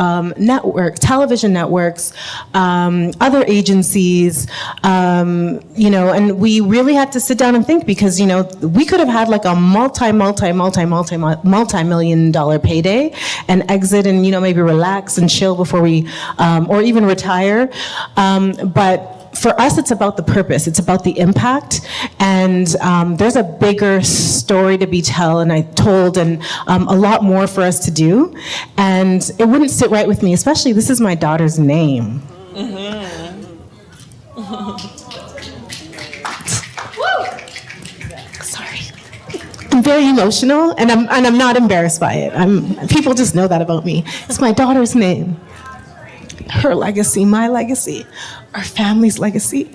television networks, other agencies, and we really had to sit down and think because, we could have had like a multi-million-dollar payday and exit and, maybe relax and chill before we, or even retire. But for us, it's about the purpose. It's about the impact. And there's a bigger story to be told, and a lot more for us to do. And it wouldn't sit right with me, especially this is my daughter's name. Sorry. I'm very emotional, and I'm not embarrassed by it. People just know that about me. It's my daughter's name. Her legacy, my legacy, our family's legacy.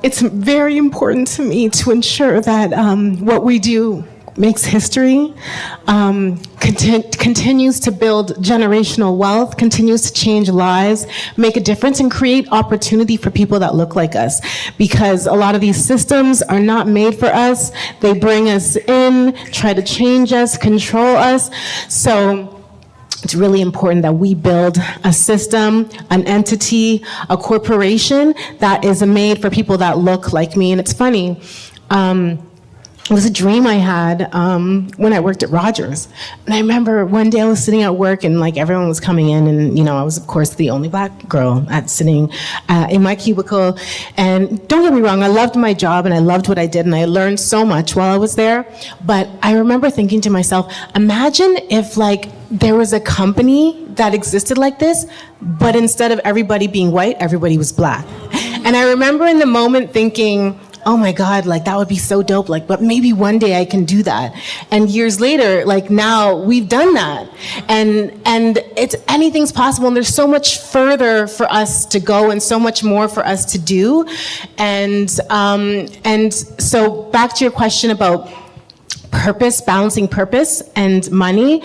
It's very important to me to ensure that what we do makes history, continues to build generational wealth, continues to change lives, make a difference, and create opportunity for people that look like us. Because a lot of these systems are not made for us. They bring us in, try to change us, control us. So it's really important that we build a system, an entity, a corporation that is made for people that look like me. And it's funny, it was a dream I had when I worked at Rogers. And I remember one day I was sitting at work and like everyone was coming in and, I was of course the only Black girl sitting in my cubicle. And don't get me wrong, I loved my job and I loved what I did and I learned so much while I was there. But I remember thinking to myself, imagine if like there was a company that existed like this, but instead of everybody being white, everybody was Black. And I remember in the moment thinking, oh my God, like that would be so dope. Like, but maybe one day I can do that. And years later, like now we've done that. And it's anything's possible. And there's so much further for us to go and so much more for us to do. And so back to your question about purpose, balancing purpose and money.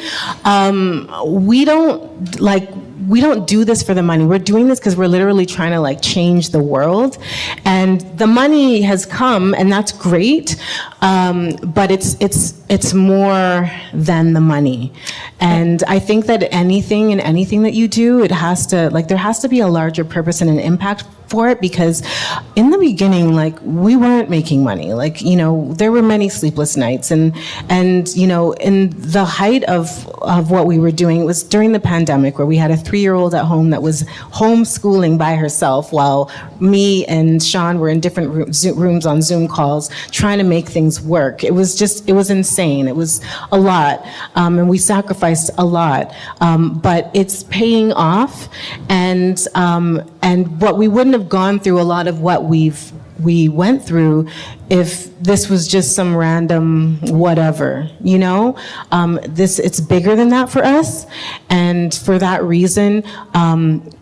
We don't do this for the money. We're doing this because we're literally trying to like change the world. And the money has come and that's great. But it's more than the money. And I think that anything that you do, there has to be a larger purpose and an impact for it, because in the beginning, like we weren't making money. Like, there were many sleepless nights and in the height of what we were doing, it was during the pandemic where we had a 3-year-old at home that was homeschooling by herself while me and Sean were in different rooms on Zoom calls trying to make things work. It was insane. It was a lot. And we sacrificed a lot. But it's paying off, and what we wouldn't have gone through, a lot of what we went through, if this was just some random whatever, it's bigger than that for us. And for that reason,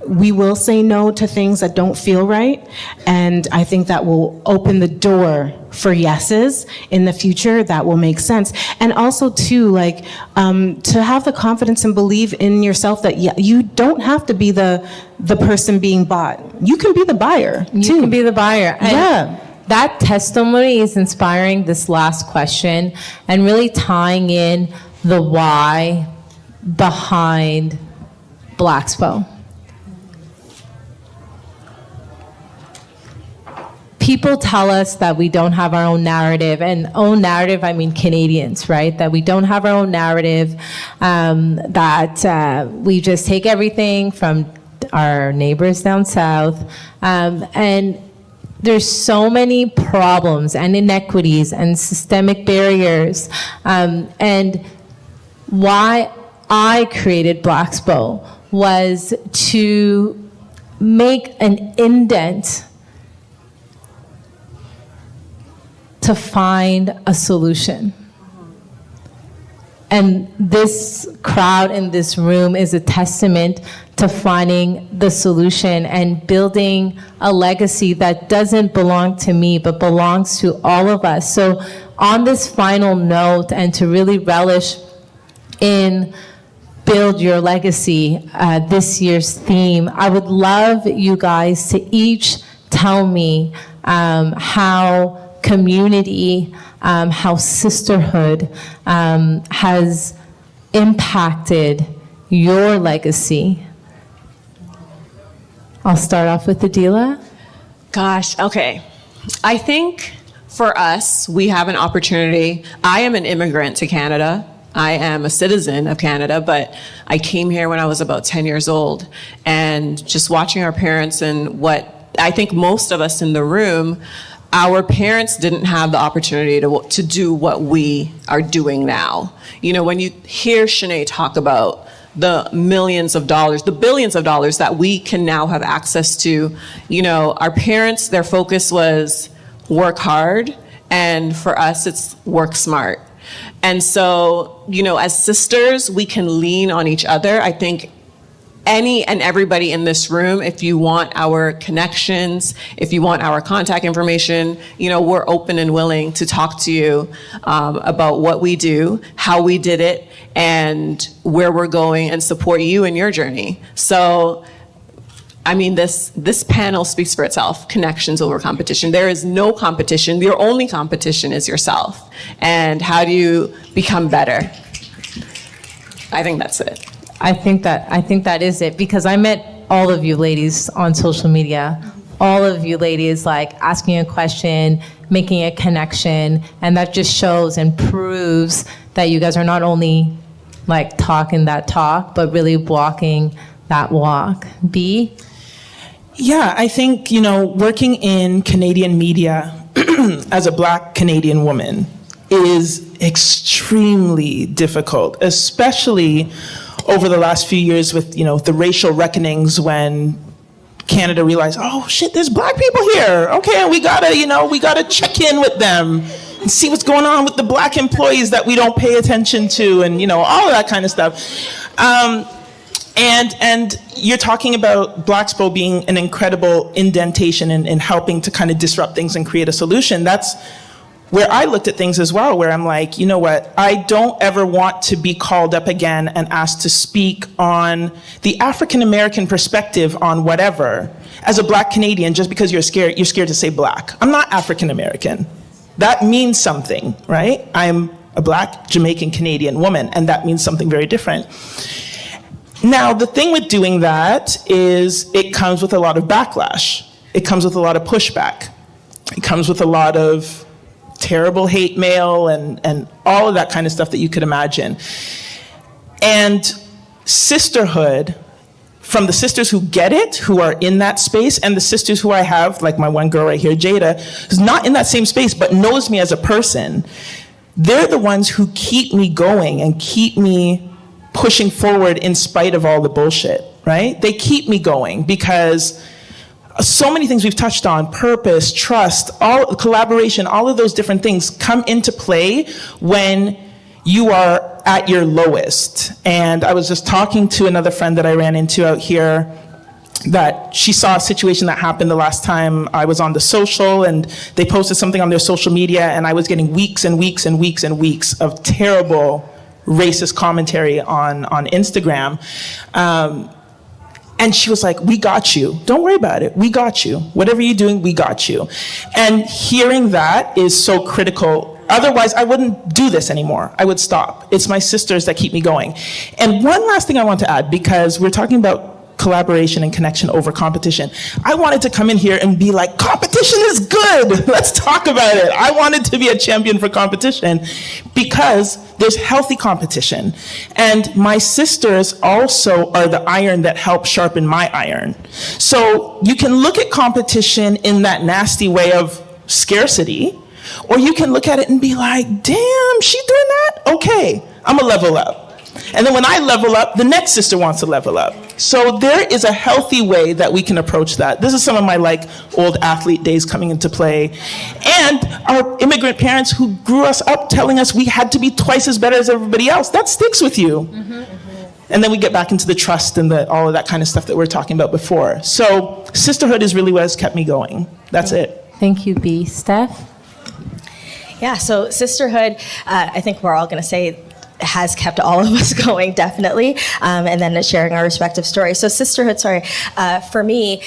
we will say no to things that don't feel right. And I think that will open the door for yeses in the future that will make sense. And also too, to have the confidence and believe in yourself that you don't have to be the person being bought. You can be the buyer too. You can be the buyer. And yeah. That testimony is inspiring, this last question, and really tying in the why behind BLAXPO. People tell us that we don't have our own narrative, and own narrative, I mean Canadians, right? That we don't have our own narrative, that we just take everything from our neighbors down south, and there's so many problems and inequities and systemic barriers. And why I created BLAXPO was to make an indent to find a solution. And this crowd in this room is a testament to finding the solution and building a legacy that doesn't belong to me, but belongs to all of us. So on this final note, and to really relish in Build Your Legacy, this year's theme, I would love you guys to each tell me how community, how sisterhood has impacted your legacy. I'll start off with Adeela. Gosh, okay. I think for us, we have an opportunity. I am an immigrant to Canada. I am a citizen of Canada, but I came here when I was about 10 years old. And just watching our parents and what I think most of us in the room, our parents didn't have the opportunity to do what we are doing now. When you hear Shannae talk about the millions of dollars, the billions of dollars that we can now have access to, our parents, their focus was work hard, and for us, it's work smart. And so, as sisters, we can lean on each other. I think any and everybody in this room, if you want our connections, if you want our contact information, we're open and willing to talk to you about what we do, how we did it, and where we're going, and support you in your journey. So, I mean, this panel speaks for itself. Connections over competition. There is no competition. Your only competition is yourself. And how do you become better? I think that's it. I think that is it, because I met all of you ladies on social media. All of you ladies asking a question, making a connection, and that just shows and proves that you guys are not only talking that talk, but really walking that walk. B? Yeah, I think, working in Canadian media as a Black Canadian woman is extremely difficult, especially over the last few years with, the racial reckonings when Canada realized, oh shit, there's Black people here. Okay, we gotta check in with them and see what's going on with the Black employees that we don't pay attention to, and all of that kind of stuff. And you're talking about BLAXPO being an incredible indentation in helping to kind of disrupt things and create a solution. That's where I looked at things as well, where I'm like, you know what, I don't ever want to be called up again and asked to speak on the African-American perspective on whatever, as a Black Canadian, just because you're scared to say Black. I'm not African-American. That means something, right? I'm a Black Jamaican Canadian woman, and that means something very different. Now, the thing with doing that is it comes with a lot of backlash. It comes with a lot of pushback. It comes with a lot of terrible hate mail and all of that kind of stuff that you could imagine. And sisterhood, from the sisters who get it, who are in that space, and the sisters who I have, like my one girl right here, Jada, who's not in that same space but knows me as a person, they're the ones who keep me going and keep me pushing forward in spite of all the bullshit, right? They keep me going because so many things we've touched on, purpose, trust, all collaboration, all of those different things come into play when you are at your lowest. And I was just talking to another friend that I ran into out here that she saw a situation that happened the last time I was on the social, and they posted something on their social media, and I was getting weeks and weeks and weeks and weeks of terrible racist commentary on Instagram. And she was like, we got you. Don't worry about it. We got you. Whatever you're doing, we got you. And hearing that is so critical. Otherwise, I wouldn't do this anymore. I would stop. It's my sisters that keep me going. And one last thing I want to add, because we're talking about collaboration and connection over competition. I wanted to come in here and be like, competition is good. Let's talk about it. I wanted to be a champion for competition because there's healthy competition. And my sisters also are the iron that help sharpen my iron. So you can look at competition in that nasty way of scarcity, or you can look at it and be like, damn, she doing that? Okay, I'm gonna level up. And then when I level up, the next sister wants to level up. So there is a healthy way that we can approach that. This is some of my old athlete days coming into play. And our immigrant parents who grew us up telling us we had to be twice as better as everybody else. That sticks with you. Mm-hmm, mm-hmm. And then we get back into the trust and all of that kind of stuff that we were talking about before. So sisterhood is really what has kept me going. That's it. Thank you, B. Steph? Yeah, so sisterhood, I think we're all going to say, has kept all of us going, definitely, and then sharing our respective stories. So sisterhood, for me,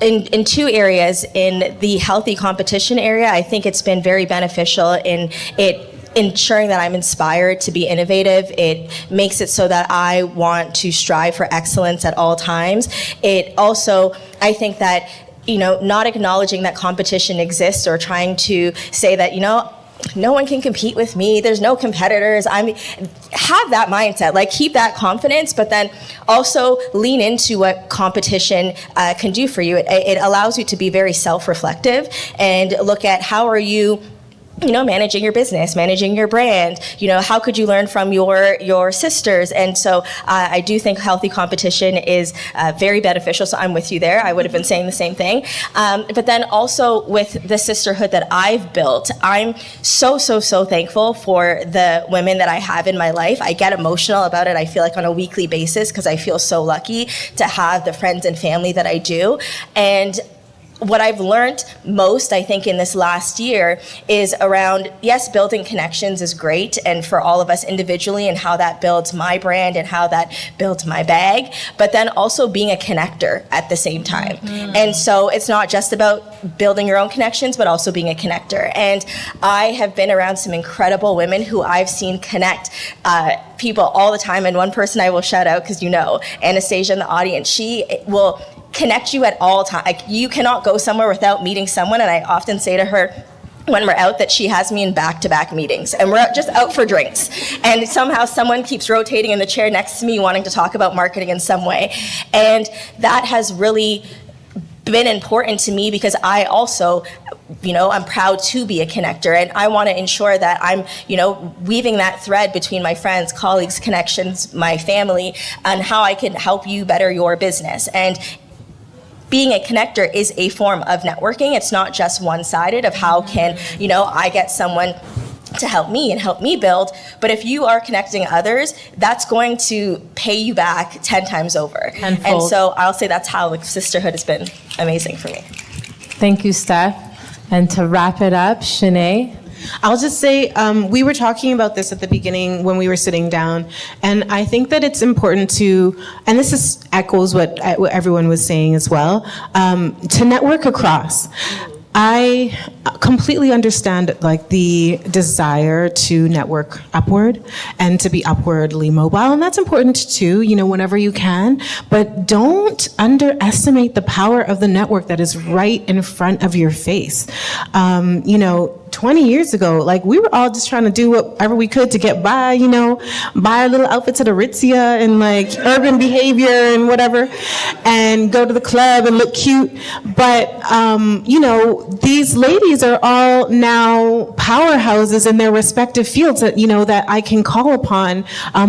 in two areas. In the healthy competition area, I think it's been very beneficial in ensuring that I'm inspired to be innovative. It makes it so that I want to strive for excellence at all times. It also, I think that, not acknowledging that competition exists or trying to say that, no one can compete with me, there's no competitors. Have that mindset, keep that confidence, but then also lean into what competition can do for you. It allows you to be very self-reflective and look at how are you managing your business, managing your brand, how could you learn from your sisters? And so I do think healthy competition is very beneficial. So I'm with you there. I would have been saying the same thing. But then also with the sisterhood that I've built, I'm so thankful for the women that I have in my life. I get emotional about it, I feel like on a weekly basis, because I feel so lucky to have the friends and family that I do. And what I've learned most, I think, in this last year is around, yes, building connections is great, and for all of us individually, and how that builds my brand and how that builds my bag, but then also being a connector at the same time. Mm-hmm. And so it's not just about building your own connections, but also being a connector. And I have been around some incredible women who I've seen connect people all the time. And one person I will shout out, because Anastasia in the audience, she will connect you at all times. You cannot go somewhere without meeting someone, and I often say to her when we're out that she has me in back-to-back meetings, and we're just out for drinks, and somehow someone keeps rotating in the chair next to me wanting to talk about marketing in some way. And that has really been important to me, because I also, I'm proud to be a connector, and I want to ensure that I'm, weaving that thread between my friends, colleagues, connections, my family, and how I can help you better your business. And being a connector is a form of networking. It's not just one-sided of how can, I get someone to help me and help me build. But if you are connecting others, that's going to pay you back 10 times over. Tenfold. And so I'll say that's how sisterhood has been amazing for me. Thank you, Steph. And to wrap it up, Shannae. I'll just say, we were talking about this at the beginning when we were sitting down, and I think that it's important to, and this echoes what everyone was saying as well, to network across. I completely understand the desire to network upward and to be upwardly mobile, and that's important too, whenever you can, but don't underestimate the power of the network that is right in front of your face. 20 years ago, like we were all just trying to do whatever we could to get by, you know, buy a little outfit to the Ritzia and like urban behavior and whatever, and go to the club and look cute. But, you know, these ladies are all now powerhouses in their respective fields that, you know, that I can call upon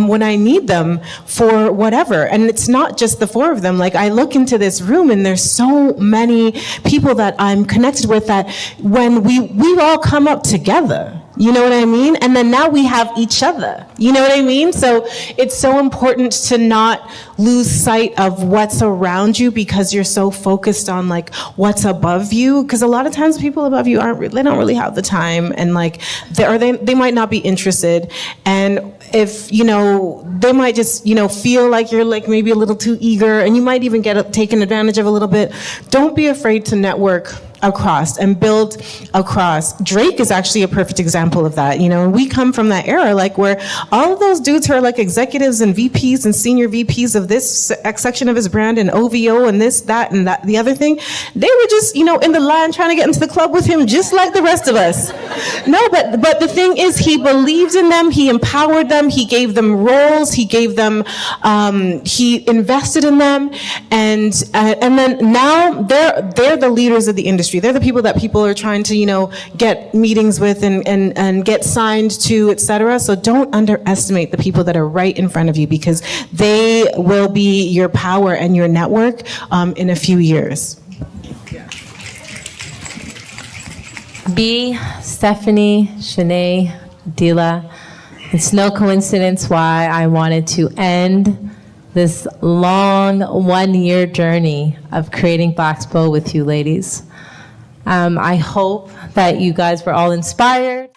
when I need them for whatever. And it's not just the four of them. Like I look into this room and there's so many people that I'm connected with that when we all come up together, you know what I mean? And then now we have each other, you know what I mean? So it's so important to not lose sight of what's around you because you're so focused on like what's above you. Because a lot of times people above you they don't really have the time, and like they might not be interested. And if, you know, they might just, you know, feel like you're like maybe a little too eager, and you might even get taken advantage of a little bit. Don't be afraid to network across and build across. Drake is actually a perfect example of that, you know, and we come from that era, like where all of those dudes who are like executives and VPs and senior VPs of this section of his brand and OVO and this, that, and that, the other thing, they were just, you know, in the line trying to get into the club with him just like the rest of us. No, but the thing is, he believed in them, he empowered them, he gave them roles, he gave them, he invested in them, and then now they're the leaders of the industry. They're the people that people are trying to, you know, get meetings with and get signed to, etc. So don't underestimate the people that are right in front of you, because they will be your power and your network in a few years. B, Stephanie, Shannae, Adeela, it's no coincidence why I wanted to end this long 1-year journey of creating BLAXPO with you ladies. I hope that you guys were all inspired.